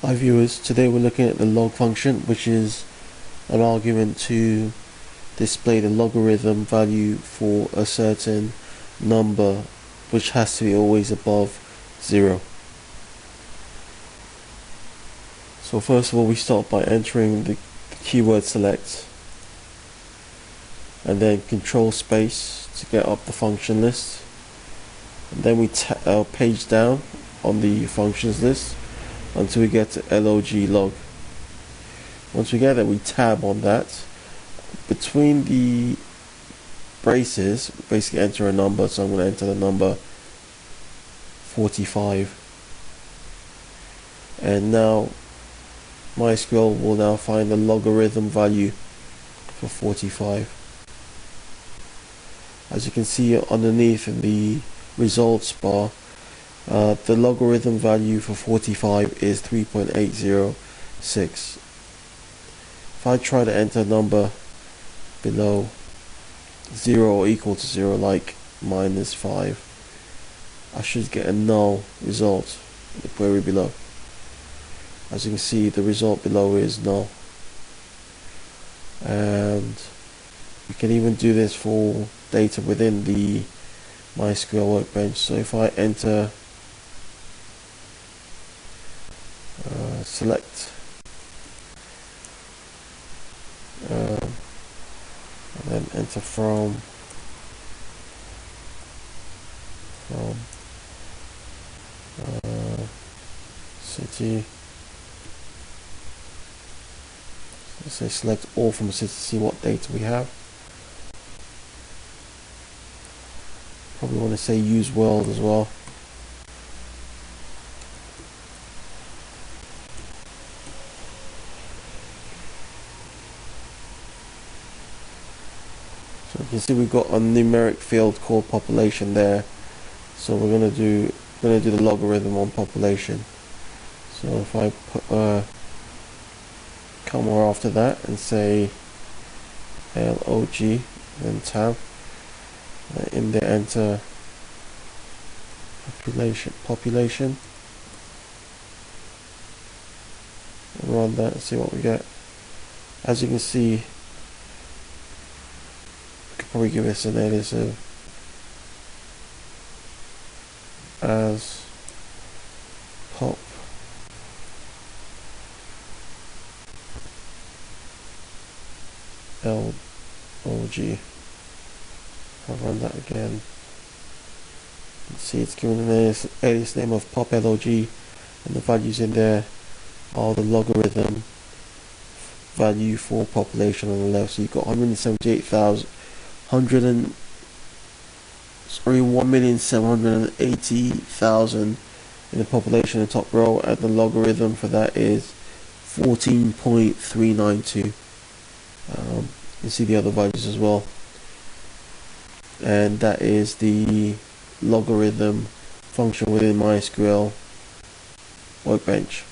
Hi viewers, today we're looking at the log function, which is an argument to display the logarithm value for a certain number, which has to be always above 0. So first of all, we start by entering the keyword select and then control space to get up the function list, and then we page down on the functions list until we get to log. Once we get there, we tab on that. Between the braces, basically enter a number, so I'm going to enter the number 45. And now MySQL will now find the logarithm value for 45. As you can see underneath in the results bar, the logarithm value for 45 is 3.806. If I try to enter a number below 0 or equal to 0, like -5, I should get a null result, the query below. As you can see, the result below is null. And you can even do this for data within the MySQL workbench. So if I enter select and then enter from city, let's say select all from city to see what data we have. Probably want to say use world as well. So you can see we've got a numeric field called population there. So we're gonna do the logarithm on population. So if I put comma after that and say log, then tab, in there enter population, and run that and see what we get. As you can see, we could probably give this an alias of as pop log. I'll run that again. You can see it's given an alias name of pop log, and the values in there are the logarithm value for population on the left. So you've got 1,780,000 in the population in the top row, and the logarithm for that is 14.392. You see the other values as well, and that is the logarithm function within MySQL workbench.